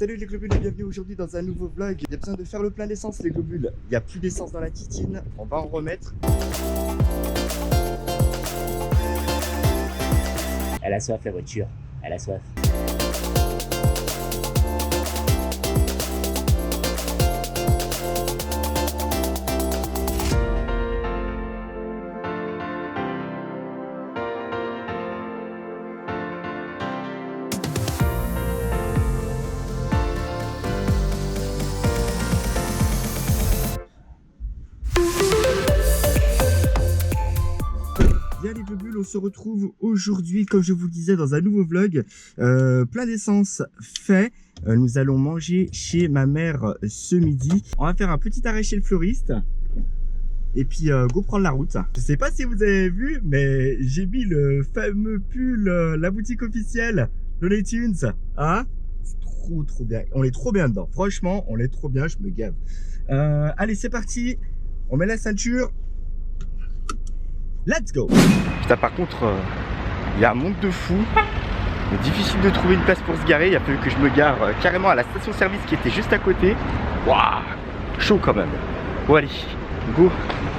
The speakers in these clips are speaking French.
Salut les globules et bienvenue aujourd'hui dans un nouveau vlog. Il y a besoin de faire le plein d'essence les globules. Il n'y a plus d'essence dans la titine, on va en remettre. Elle a soif la voiture, elle a soif. Bien les globules, on se retrouve aujourd'hui, comme je vous le disais, dans un nouveau vlog. Plein d'essence fait. Nous allons manger chez ma mère ce midi. On va faire un petit arrêt chez le fleuriste. Et puis go prendre la route. Je sais pas si vous avez vu, mais j'ai mis le fameux pull, la boutique officielle Looney Tunes. Hein? C'est trop bien. On est trop bien dedans. Franchement, on est trop bien, je me gave. Allez, c'est parti. On met la ceinture. Let's go. Putain, par contre, il y a un monde de fou. C'est difficile de trouver une place pour se garer. Il a fallu que je me gare carrément à la station-service qui était juste à côté. Waouh, chaud quand même. Bon allez, go.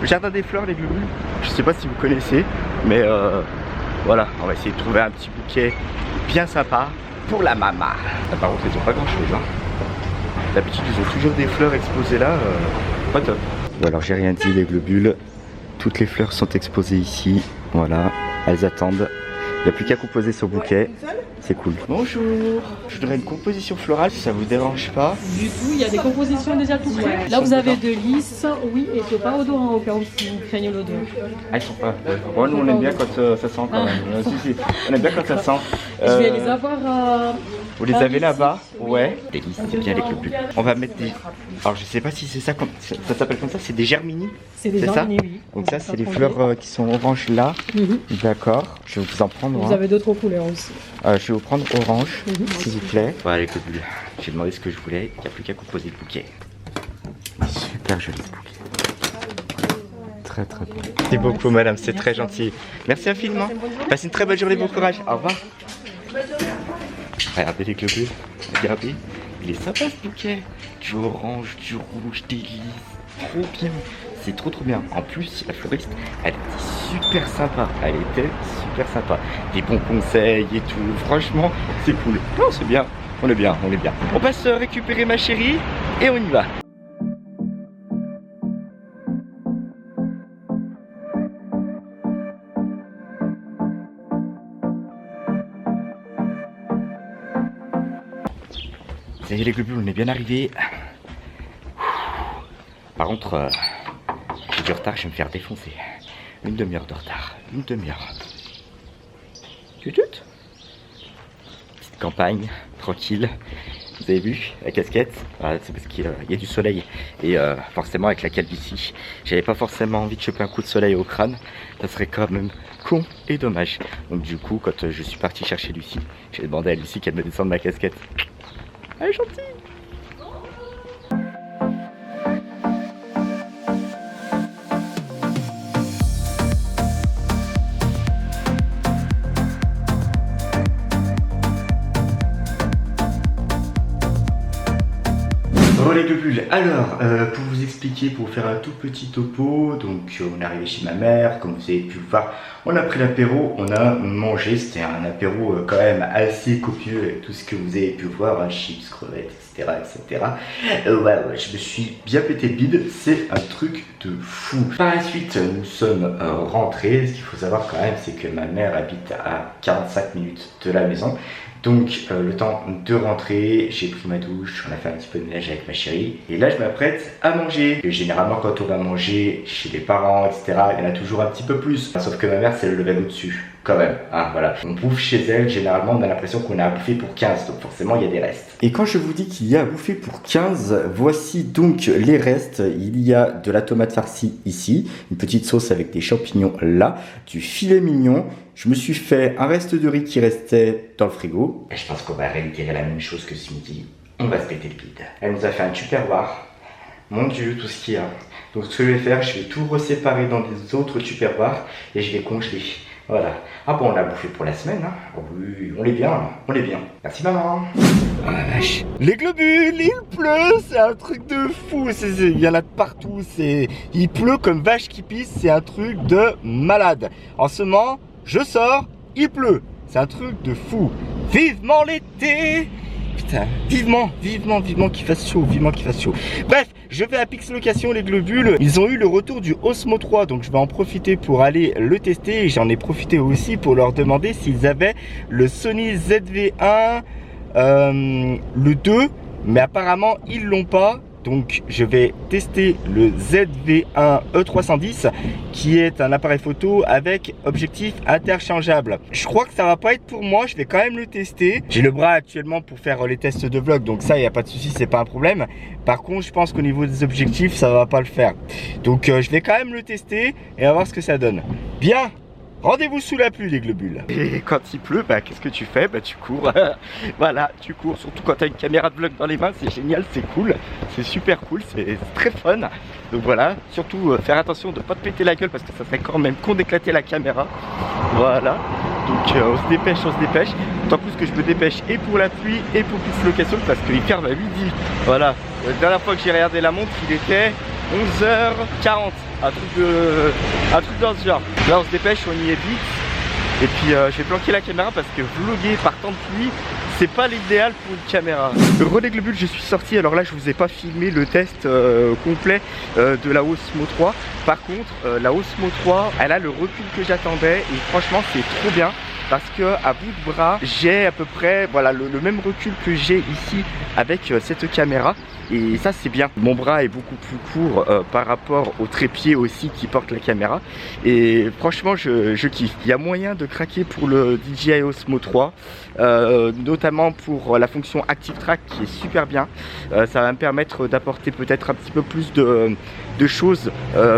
Le jardin des fleurs, les globules. Je sais pas si vous connaissez, mais voilà, on va essayer de trouver un petit bouquet bien sympa pour la maman. Ah, par contre, ils ont pas grand-chose. Hein. D'habitude, ils ont toujours des fleurs exposées là. Pas top. Bon, alors j'ai rien dit, les globules. Toutes les fleurs sont exposées ici, voilà, elles attendent. Il n'y a plus qu'à composer ce bouquet, c'est cool. Bonjour, je voudrais une composition florale si ça vous dérange pas. Du tout, il y a des compositions déjà tout prêtes. Là vous avez de lys, oui, et c'est pas odorant au cas où vous craignez l'odeur. Ah, ils sont pas. Ouais, nous on aime bien quand ça sent quand même. Si, on aime bien quand ça sent. Je vais les avoir. Vous les avez là-bas? Ouais. Des lys, c'est bien les globules. On va mettre des. Alors je sais pas si c'est ça, ça s'appelle comme ça, c'est des germini. C'est des germini, oui. Donc ça c'est les fleurs qui sont oranges là. D'accord, je vais vous en prendre. Vous avez d'autres couleurs aussi. Je vais vous prendre orange, s'il vous plaît. Voilà les globules. J'ai demandé ce que je voulais, il n'y a plus qu'à composer le bouquet. Super joli bouquet. Très beau. Merci beaucoup madame, c'est très gentil. Merci infiniment. Passez une très bonne journée, bon courage. Au revoir. Regardez les globules, regardez. Il est sympa ce bouquet. Du orange, du rouge, des lys. Trop bien. C'est trop bien. En plus, la fleuriste, elle était super sympa. Elle était super sympa. Des bons conseils et tout. Franchement, c'est cool. Non, c'est bien. On est bien. On passe récupérer ma chérie et on y va. Ça y est les globules, on est bien arrivé. Par contre, j'ai du retard, je vais me faire défoncer. Une demi-heure de retard. Une demi-heure. Petite campagne, tranquille. Vous avez vu la casquette? Voilà, c'est parce qu'il y a du soleil. Et forcément avec la calvitie, j'avais pas forcément envie de choper un coup de soleil au crâne. Ça serait quand même con et dommage. Donc du coup, quand je suis parti chercher Lucie, j'ai demandé à Lucie qu'elle me descende ma casquette. Elle est gentille. Bon les globules, alors pour vous expliquer, pour vous faire un tout petit topo, donc on est arrivé chez ma mère, comme vous avez pu le voir, on a pris l'apéro, on a mangé, c'était un apéro quand même assez copieux avec tout ce que vous avez pu voir, hein, chips, crevettes, etc. Ouais, je me suis bien pété le bide, c'est un truc de fou. Par la suite, nous sommes rentrés, ce qu'il faut savoir quand même, c'est que ma mère habite à 45 minutes de la maison. Donc le temps de rentrer, j'ai pris ma douche, on a fait un petit peu de ménage avec ma chérie. Et là je m'apprête à manger. Et généralement quand on va manger chez les parents, etc., il y en a toujours un petit peu plus. Sauf que ma mère c'est le level au-dessus, quand même. Hein, voilà. On bouffe chez elle, généralement on a l'impression qu'on a à bouffer pour 15, donc forcément il y a des restes. Et quand je vous dis qu'il y a à bouffer pour 15, voici donc les restes. Il y a de la tomate farcie ici, une petite sauce avec des champignons là, du filet mignon. Je me suis fait un reste de riz qui restait dans le frigo. Et je pense qu'on va réitérer la même chose que ce midi. On va se péter le bide. Elle nous a fait un tupperware. Mon Dieu, tout ce qu'il y a. Donc ce que je vais faire, je vais tout reséparer dans des autres tupperwares et je vais congeler. Voilà. Ah bon, on a bouffé pour la semaine, hein. Oh oui, on est bien, là. On est bien. Merci maman. Oh la vache. Les globules, il pleut, c'est un truc de fou. Il y en a de partout. Il pleut comme vache qui pisse, c'est un truc de malade. En ce moment, je sors, il pleut. C'est un truc de fou. Vivement l'été. Putain, vivement qu'il fasse chaud, vivement qu'il fasse chaud. Bref, je vais à Pixlocation les globules. Ils ont eu le retour du Osmo 3, donc je vais en profiter pour aller le tester. Et j'en ai profité aussi pour leur demander s'ils avaient le Sony ZV-1, le 2, mais apparemment ils l'ont pas. Donc je vais tester le ZV-1 E310 qui est un appareil photo avec objectif interchangeable. Je crois que ça va pas être pour moi, je vais quand même le tester. J'ai le bras actuellement pour faire les tests de vlog, donc ça il n'y a pas de souci, c'est pas un problème. Par contre je pense qu'au niveau des objectifs ça va pas le faire. Donc je vais quand même le tester et on va voir ce que ça donne. Bien. Rendez-vous sous la pluie les globules. Et quand il pleut, bah qu'est-ce que tu fais? Bah tu cours. Voilà, tu cours. Surtout quand tu as une caméra de vlog dans les mains, c'est génial, c'est cool. C'est super cool, c'est très fun. Donc voilà, surtout faire attention de ne pas te péter la gueule parce que ça serait quand même con d'éclater la caméra. Voilà. Donc on se dépêche, on se dépêche. D'autant plus que je me dépêche et pour la pluie et pour Pixlocation parce qu'il ferme à midi. Voilà. La dernière fois que j'ai regardé la montre, il était 11h40. Un truc dans ce genre. Là on se dépêche, on y est vite. Et puis je vais planquer la caméra parce que vlogger par temps de pluie, c'est pas l'idéal pour une caméra. Relais Globule, je suis sorti. Alors là je vous ai pas filmé le test complet de la Osmo 3. Par contre la Osmo 3 elle a le recul que j'attendais et franchement c'est trop bien. Parce que à bout de bras j'ai à peu près voilà, le même recul que j'ai ici avec cette caméra. Et ça c'est bien. Mon bras est beaucoup plus court par rapport au trépied aussi qui porte la caméra. Et franchement je kiffe. Il y a moyen de craquer pour le DJI Osmo 3. Notamment pour la fonction Active Track qui est super bien. Ça va me permettre d'apporter peut-être un petit peu plus de choses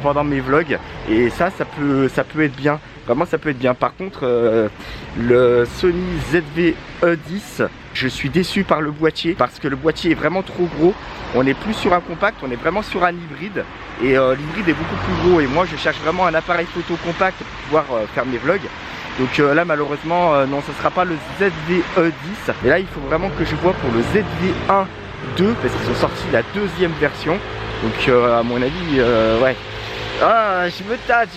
pendant mes vlogs. Et ça peut être bien. Vraiment ça peut être bien. Par contre le Sony ZV-E10, je suis déçu par le boîtier parce que le boîtier est vraiment trop gros. On n'est plus sur un compact, on est vraiment sur un hybride. Et l'hybride est beaucoup plus gros. Et moi je cherche vraiment un appareil photo compact pour pouvoir faire mes vlogs. Donc là malheureusement non, ce ne sera pas le ZV-E10. Et là il faut vraiment que je vois pour le ZV-1 2 parce qu'ils ont sorti la deuxième version. Donc à mon avis ouais. Ah, je me tâte,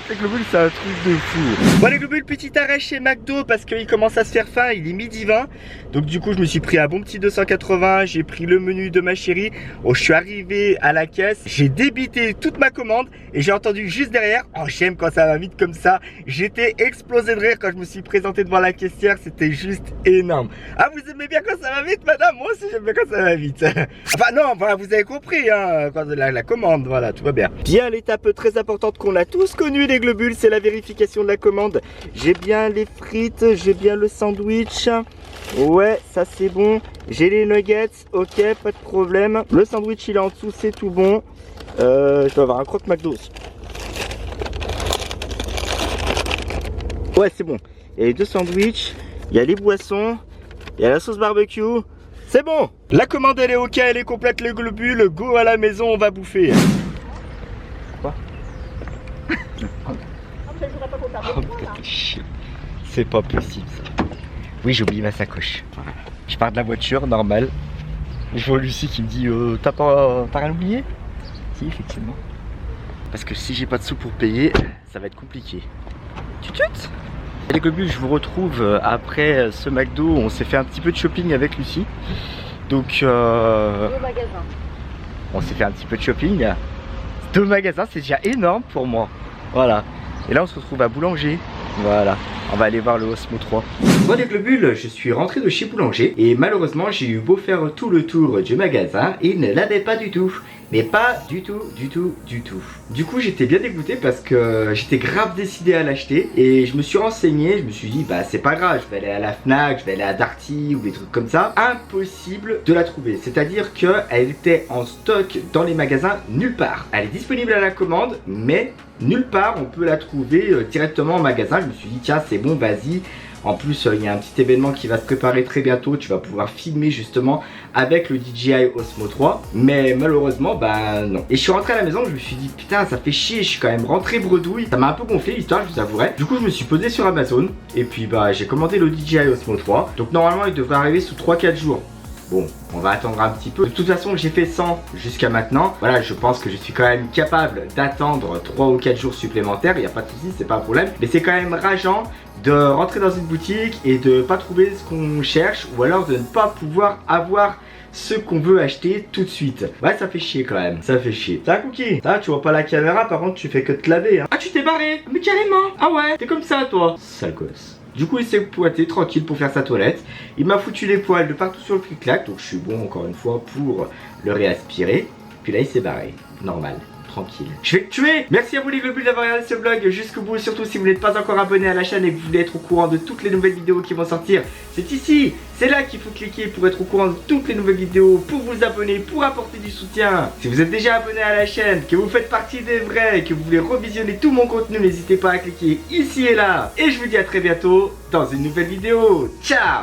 les globules, c'est un truc de fou. Bon les globules, petit arrêt chez McDo parce qu'il commence à se faire faim, il est midi 20. Donc du coup je me suis pris un bon petit 280, j'ai pris le menu de ma chérie. Oh, je suis arrivé à la caisse, j'ai débité toute ma commande et j'ai entendu juste derrière, oh j'aime quand ça va vite comme ça. J'étais explosé de rire quand je me suis présenté devant la caissière, c'était juste énorme. Ah vous aimez bien quand ça va vite madame? Moi aussi j'aime bien quand ça va vite. Enfin non, voilà, vous avez compris hein, quand la commande, voilà, tout va bien. Bien l'étape très importante qu'on a tous connue les globules, c'est la vérification de la commande. J'ai bien les frites, j'ai bien le sandwich. Ouais, ça c'est bon. J'ai les nuggets, ok, pas de problème. Le sandwich il est en dessous, c'est tout bon. Je dois avoir un croque McDo. Ouais, c'est bon. Il y a les deux sandwichs, il y a les boissons, il y a la sauce barbecue. C'est bon. La commande elle est ok, elle est complète les globules. Go à la maison, on va bouffer. Quoi? Oh, c'est pas possible ça. Oui, j'ai oublié ma sacoche. Je pars de la voiture, normal. Je vois Lucie qui me dit t'as rien oublié? Si, effectivement. Parce que si j'ai pas de sous pour payer, ça va être compliqué. Tutut. Les globules, je vous retrouve après ce McDo. On s'est fait un petit peu de shopping avec Lucie. Donc Au magasin. On s'est fait un petit peu de shopping. 2 magasins, c'est déjà énorme pour moi. Voilà. Et là on se retrouve à Boulanger. Voilà. On va aller voir le Osmo 3. Bon les globules, je suis rentré de chez Boulanger. Et malheureusement j'ai eu beau faire tout le tour du magasin, il ne l'avait pas du tout. Mais pas du tout. Du coup j'étais bien dégoûté parce que j'étais grave décidé à l'acheter. Et je me suis renseigné, je me suis dit bah c'est pas grave, je vais aller à la Fnac, je vais aller à Darty ou des trucs comme ça. Impossible de la trouver, c'est-à-dire qu'elle était en stock dans les magasins nulle part. Elle est disponible à la commande mais nulle part on peut la trouver directement en magasin. Je me suis dit tiens c'est bon, vas-y, En plus, il y a un petit événement qui va se préparer très bientôt. Tu vas pouvoir filmer justement avec le DJI Osmo 3. Mais malheureusement, bah non. Et je suis rentré à la maison, je me suis dit putain, ça fait chier, je suis quand même rentré bredouille. Ça m'a un peu gonflé l'histoire, je vous avouerai. Du coup, je me suis posé sur Amazon. Et puis bah j'ai commandé le DJI Osmo 3. Donc normalement, il devrait arriver sous 3-4 jours. Bon, on va attendre un petit peu. De toute façon, j'ai fait 100 jusqu'à maintenant. Voilà, je pense que je suis quand même capable d'attendre 3 ou 4 jours supplémentaires. Il n'y a pas de souci, c'est pas un problème. Mais c'est quand même rageant de rentrer dans une boutique et de pas trouver ce qu'on cherche. Ou alors de ne pas pouvoir avoir ce qu'on veut acheter tout de suite. Ouais, ça fait chier quand même. Ça fait chier. Ça, Cookie, ça, tu vois pas la caméra, par contre, tu fais que te laver. Hein. Ah, tu t'es barré. Mais carrément. Ah ouais, t'es comme ça, toi. Sale gosse. Du coup, il s'est pointé tranquille pour faire sa toilette. Il m'a foutu les poils de partout sur le clic-clac. Donc, je suis bon, encore une fois, pour le réaspirer. Puis là, il s'est barré. Normal. Tranquille. Je vais te tuer. Merci à vous les globus d'avoir regardé ce vlog jusqu'au bout. Surtout si vous n'êtes pas encore abonné à la chaîne et que vous voulez être au courant de toutes les nouvelles vidéos qui vont sortir. C'est ici, c'est là qu'il faut cliquer pour être au courant de toutes les nouvelles vidéos, pour vous abonner, pour apporter du soutien. Si vous êtes déjà abonné à la chaîne, que vous faites partie des vrais et que vous voulez revisionner tout mon contenu, n'hésitez pas à cliquer ici et là. Et je vous dis à très bientôt dans une nouvelle vidéo. Ciao.